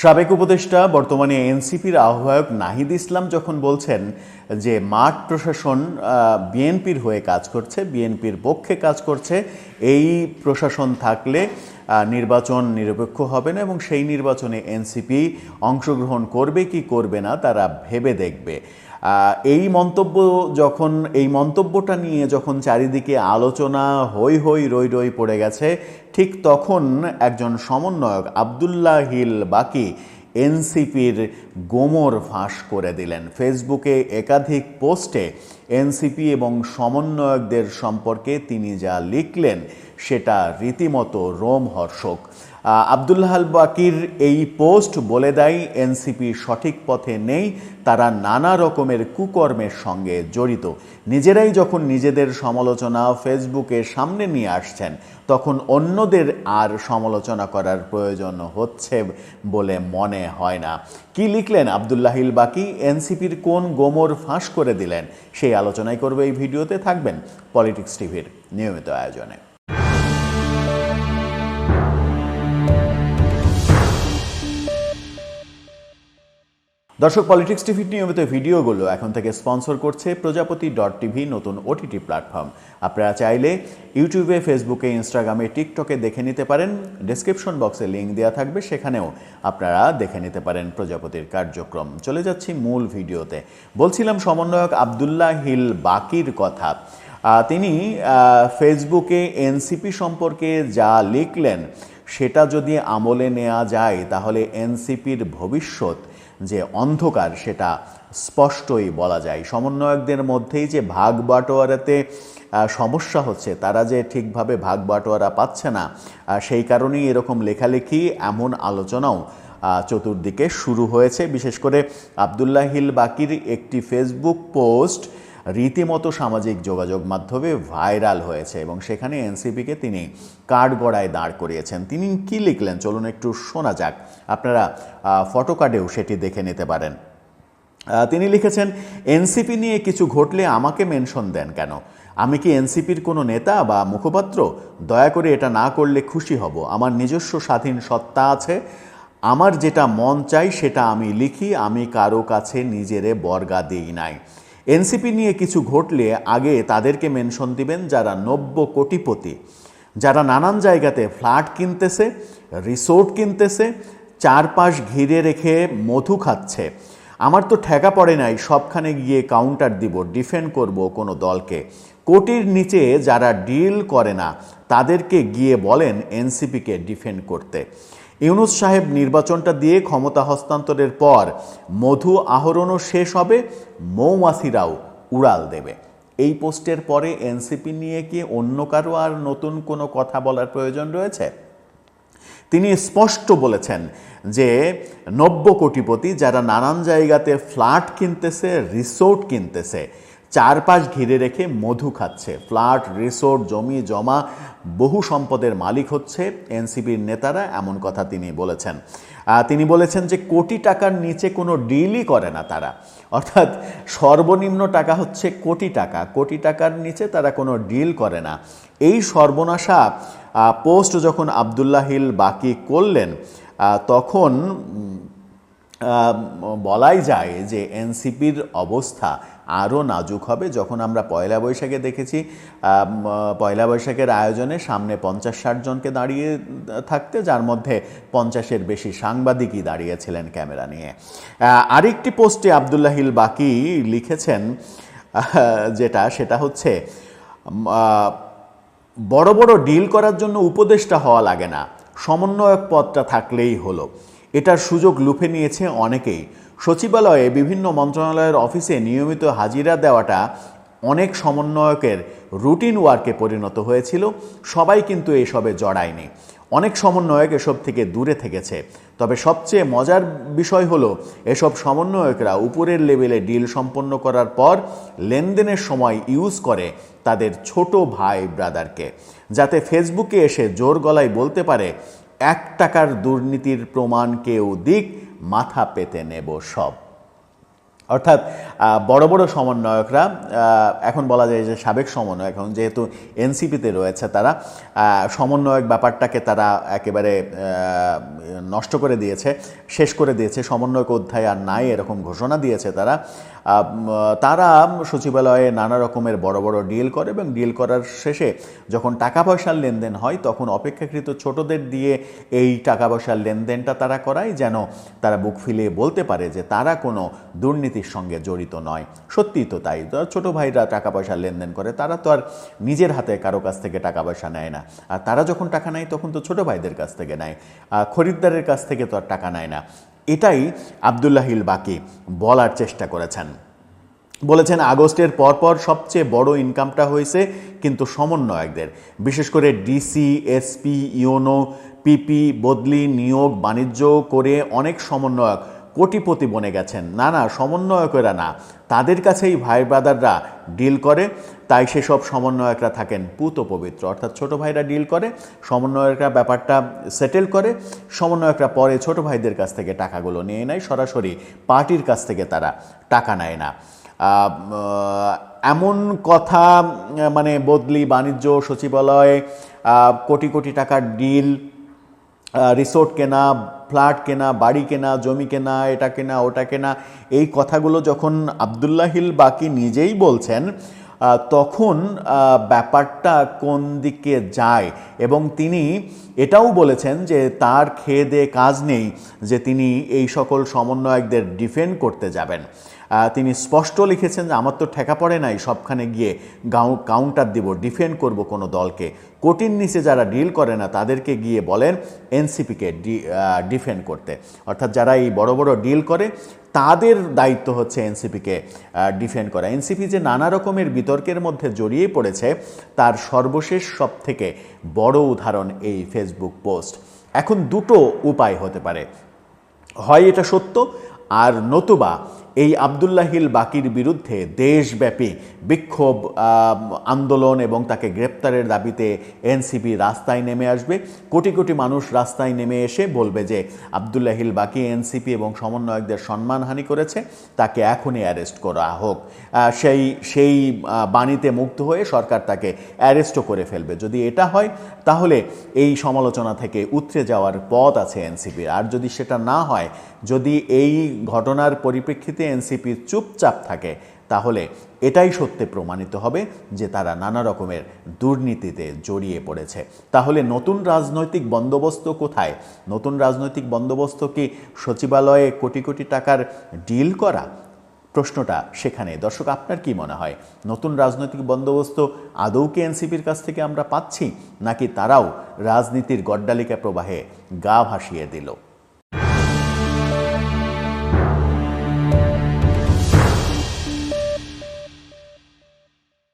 সাবেক উপদেষ্টা বর্তমানে এনসিপির আহ্বায়ক নাহিদ ইসলাম যখন বলছেন যে মাঠ প্রশাসন বিএনপির হয়ে কাজ করছে, বিএনপির পক্ষে কাজ করছে, এই প্রশাসন থাকলে নির্বাচন নিরপেক্ষ হবে না এবং সেই নির্বাচনে এনসিপি অংশগ্রহণ করবে কি করবে না তারা ভেবে দেখবে। এই মন্তব্যটা নিয়ে যখন চারিদিকে আলোচনা হই হই রই রই পড়ে গেছে, ঠিক তখন একজন সমন্বয়ক আব্দুল্লাহ হিল বাকি এনসিপির গোমর ফাঁস করে দিলেন। ফেসবুকে একাধিক পোস্টে এনসিপি এবং সমন্বয়কদের সম্পর্কে তিনি যা লিখলেন সেটা রীতিমতো রোমহর্ষক। আব্দুল্লাহ আল বাকির এই পোস্ট বলে দেয় এনসিপি সঠিক পথে নেই, তারা নানা রকমের কুকর্মের সঙ্গে জড়িত। নিজেরাই যখন নিজেদের সমালোচনা ফেসবুকে সামনে নিয়ে আসছেন, তখন অন্যদের আর সমালোচনা করার প্রয়োজন হচ্ছে বলে মনে হয় না। কি লিখলেন আব্দুল্লাহ আল বাকি, এনসিপির কোন গোমর ফাঁস করে দিলেন, সেই আলোচনাই করবে এই ভিডিওতে। থাকবেন পলিটিক্স টিভির নিয়মিত আয়োজনে। দর্শক, পলিটিক্স টিভির নিয়মিত ভিডিওগুলো এখন থেকে স্পন্সর করছে প্রজাপতি.টিভি, নতুন ওটিটি প্ল্যাটফর্ম। আপনারা চাইলে ইউটিউবে, ফেসবুকে, ইনস্টাগ্রামে, টিকটকে দেখে নিতে পারেন। ডেসক্রিপশন বক্সে লিঙ্ক দেওয়া থাকবে, সেখানেও আপনারা দেখে নিতে পারেন প্রজাপতির কার্যক্রম। চলে যাচ্ছি মূল ভিডিওতে। বলছিলাম সমন্বয়ক আব্দুল্লাহ হিল বাকির কথা। তিনি ফেসবুকে এনসিপি সম্পর্কে যা লিখলেন সেটা যদি আমলে নেওয়া যায়, তাহলে এনসিপির ভবিষ্যৎ যে অন্ধকার সেটা স্পষ্টই বলা যায়। সমন্বয়কদের মধ্যেই যে ভাগ বাটোয়ারাতে সমস্যা হচ্ছে, তারা যে ঠিকভাবে ভাগ বাটোয়ারা পাচ্ছে না, সেই কারণেই এরকম লেখালেখি, এমন আলোচনাও চতুর্দিকে শুরু হয়েছে। বিশেষ করে আব্দুল্লাহ হিল বাকির একটি ফেসবুক পোস্ট রীতিমতো সামাজিক যোগাযোগ মাধ্যমে ভাইরাল হয়েছে এবং সেখানে এনসিপিকে তিনি কাঠগড়ায় দাঁড় করিয়েছেন। তিনি কি লিখলেন চলুন একটু শোনা যাক। আপনারা ফটো কার্ডেও সেটি দেখে নিতে পারেন। তিনি লিখেছেন, এনসিপি নিয়ে কিছু ঘটলে আমাকে মেনশন দেন কেন? আমি কি এনসিপির কোনো নেতা বা মুখপাত্র? দয়া করে এটা না করলে খুশি হব। আমার নিজস্ব স্বাধীন সত্তা আছে, আমার যেটা মন চাই সেটা আমি লিখি, আমি কারো কাছে নিজেরে বর্গা দিই নাই। এনসিপি নিয়ে কিছু ঘটলে আগে তাদেরকে মেনশন দিবেন যারা 90 কোটিপতি, যারা নানান জায়গাতে ফ্ল্যাট কিনতেছে, রিসোর্ট কিনতেছে, চারপাশ ঘিরে রেখে মধু খাচ্ছে। আমার তো ঠেকা পড়ে নাই সবখানে গিয়ে কাউন্টার দিব, ডিফেন্ড করব কোনো দলকে। কোটির নিচে যারা ডিল করে না তাদেরকে গিয়ে বলেন এনসিপিকে ডিফেন্ড করতে। ইউনূস সাহেব নির্বাচনটা দিয়ে ক্ষমতা হস্তান্তরের পর মধু আহরণও শেষ হবে, মৌমাছিরাও উড়াল দেবে। এই পোস্টের পরে এনসিপি নিয়ে কি অন্য কারো আর নতুন কোনো কথা বলার প্রয়োজন রয়েছে? তিনি স্পষ্ট বলেছেন যে 90 কোটিপতি যারা নানান জায়গাতে ফ্ল্যাট কিনতেছে, রিসোর্ট কিনতেছে, চারপাশ ঘিরে রেখে মধু খাচ্ছে, ফ্ল্যাট, রিসোর্ট, জমি জমা, বহু সম্পদের মালিক হচ্ছে এনসিপির নেতারা, এমন কথা তিনি বলেছেন। তিনি বলেছেন যে কোটি টাকার নিচে কোনো ডিলই করে না তারা, অর্থাৎ সর্বনিম্ন টাকা হচ্ছে কোটি টাকা, কোটি টাকার নিচে তারা কোনো ডিল করে না। এই সর্বনাশা পোস্ট যখন আব্দুল্লাহ হিল বাকি করলেন, তখন বলাই যায় যে এনসিপির অবস্থা আরও নাজুক হবে। যখন আমরা পয়লা বৈশাখে দেখেছি, পয়লা বৈশাখের আয়োজনে সামনে 50-60 জনকে দাঁড়িয়ে থাকতে, যার মধ্যে 50-এর বেশি সাংবাদিকই দাঁড়িয়েছিলেন ক্যামেরা নিয়ে। আরেকটি পোস্টে আব্দুল্লাহ হিল বাকি লিখেছেন সেটা হচ্ছে, বড় বড় ডিল করার জন্য উপদেষ্টা হওয়া লাগে না, সমন্বয়ক পদটা থাকলেই হলো। এটার সুযোগ লুফে নিয়েছে অনেকেই। সচিবালয়ে বিভিন্ন মন্ত্রণালয়ের অফিসে নিয়মিত হাজিরা দেওয়াটা অনেক সমন্বয়কের রুটিন ওয়ার্কে পরিণত হয়েছিল। সবাই কিন্তু এসবে জড়ায়নি, অনেক সমন্বয়ক এসব থেকে দূরে থেকেছে। তবে সবচেয়ে মজার বিষয় হলো, এসব সমন্বয়করা উপরের লেভেলে ডিল সম্পন্ন করার পর লেনদেনের সময় ইউজ করে তাদের ছোট ভাই ব্রাদারকে, যাতে ফেসবুকে এসে জোর গলায় বলতে পারে 1 টাকার দুর্নীতির প্রমাণ কেউ দিক, মাথা পেতে নেব সব। অর্থাৎ বড় বড় সমন্বয়করা, এখন বলা যায় যে সাবেক সমন্বয়ক, এখন যেহেতু এনসিপিতে রয়েছে তারা, সমন্বয়ক ব্যাপারটাকে তারা একেবারে নষ্ট করে দিয়েছে, শেষ করে দিয়েছে, সমন্বয়ক অধ্যায় আর নাই এরকম ঘোষণা দিয়েছে তারা। তারা সচিবালয়ে নানা রকমের বড় বড় ডিল করে এবং ডিল করার শেষে যখন টাকা পয়সার লেনদেন হয় তখন অপেক্ষাকৃত ছোটদের দিয়ে এই টাকা পয়সার লেনদেনটা তারা করায়, যেন তারা বুক ফুলিয়ে বলতে পারে যে তারা কোনো দুর্নীতির সঙ্গে জড়িত নয়। সত্যিই তো তাই, ছোট ভাইরা টাকা পয়সার লেনদেন করে, তারা তো আর নিজের হাতে কারো কাছ থেকে টাকা পয়সা নেয় না। আর তারা যখন টাকা নেয় তখন তো ছোট ভাইদের কাছ থেকে নেয়, খরিদ্দারের কাছ থেকে তো আর টাকা নেয় না। এটাই আব্দুল্লাহিল বাকি বলার চেষ্টা করেছেন। বলেছেন আগস্টের পরপর সবচেয়ে বড় ইনকামটা হয়েছে কিন্তু সমন্বয়কদের, বিশেষ করে ডিসি, এসপি, ইউনো, পিপি, বদলি, নিয়োগ, বাণিজ্য করে অনেক সমন্বয়ক কোটিপতি বনে গেছেন। না, সমন্বয়কেরা না, তাদের কাছেই ভাই ব্রাদাররা ডিল করে, তাই সেসব সমন্বয়করা থাকেন পুত পবিত্র। অর্থাৎ ছোট ভাইরা ডিল করে, সমন্বয়করা ব্যাপারটা সেটেল করে, সমন্বয়করা পরে ছোট ভাইদের কাছ থেকে টাকাগুলো নিয়ে নেয়, সরাসরি পার্টির কাছ থেকে তারা টাকা নেয় না। এমন কথা, মানে বদলি, বাণিজ্য, সচিবালয়, কোটি কোটি টাকার ডিল, রিসোর্ট কেনা, ফ্ল্যাট কেনা, বাড়ি কেনা, জমি কেনা, এটা কেনা, ওটা কেনা, এই কথাগুলো যখন আব্দুল্লাহিল বাকি নিজেই বলছেন তখন ব্যাপারটা কোন দিকে যায়। এবং তিনি এটাও বলেছেন যে তার খেয়ে দেয়ে কাজ নেই যে তিনি এই সকল সমন্বয়কদের ডিফেন্ড করতে যাবেন। তিনি স্পষ্ট লিখেছেন যে আমার তো ঠেকা পড়ে নাই সবখানে গিয়ে কাউন্টার দিব, ডিফেন্ড করব কোনো দলকে। কোটির নিচে যারা ডিল করে না তাদেরকে গিয়ে বলেন এনসিপিকে ডিফেন্ড করতে। অর্থাৎ যারা এই বড় বড় ডিল করে তাদের দায়িত্ব হচ্ছে এনসিপিকে ডিফেন্ড করা। এনসিপি যে নানা রকমের বিতর্কের মধ্যে জড়িয়ে পড়েছে তার সর্বশেষ সবথেকে বড় উদাহরণ এই ফেসবুক পোস্ট। এখন দুটো উপায় হতে পারে, হয় এটা সত্য, আর নতুবা এই আব্দুল্লাহিল বাকির বিরুদ্ধে দেশব্যাপী বিক্ষোভ, আন্দোলন এবং তাকে গ্রেপ্তারের দাবিতে এনসিপি রাস্তায় নেমে আসবে। কোটি কোটি মানুষ রাস্তায় নেমে এসে বলবে যে আব্দুল্লাহিল বাকি এনসিপি এবং সমন্বয়কদের সম্মানহানি করেছে, তাকে এখনই অ্যারেস্ট করা হোক। সেই বাণীতে মুগ্ধ হয়ে সরকার তাকে অ্যারেস্টও করে ফেলবে। যদি এটা হয় তাহলে এই সমালোচনা থেকে উতরে যাওয়ার পথ আছে এনসিপির। আর যদি সেটা না হয়, যদি এই ঘটনার পরিপ্রেক্ষিতে এনসিপি চুপচাপ থাকে, তাহলে এটাই সত্যি প্রমাণিত হবে যে তারা নানা রকমের দুর্নীতিতে জড়িয়ে পড়েছে। তাহলে নতুন রাজনৈতিক বন্দোবস্ত কোথায়? নতুন রাজনৈতিক বন্দোবস্ত কি সচিবালয়ে কোটি কোটি টাকার ডিল করা? প্রশ্নটা সেখানে। দর্শক, আপনার কি মনে হয়, নতুন রাজনৈতিক বন্দোবস্ত আদৌ কি এনসিপির কাছ থেকে আমরা পাচ্ছি, নাকি তারাও রাজনীতির গড্ডালিকা প্রবাহে গা ভাসিয়ে দিল?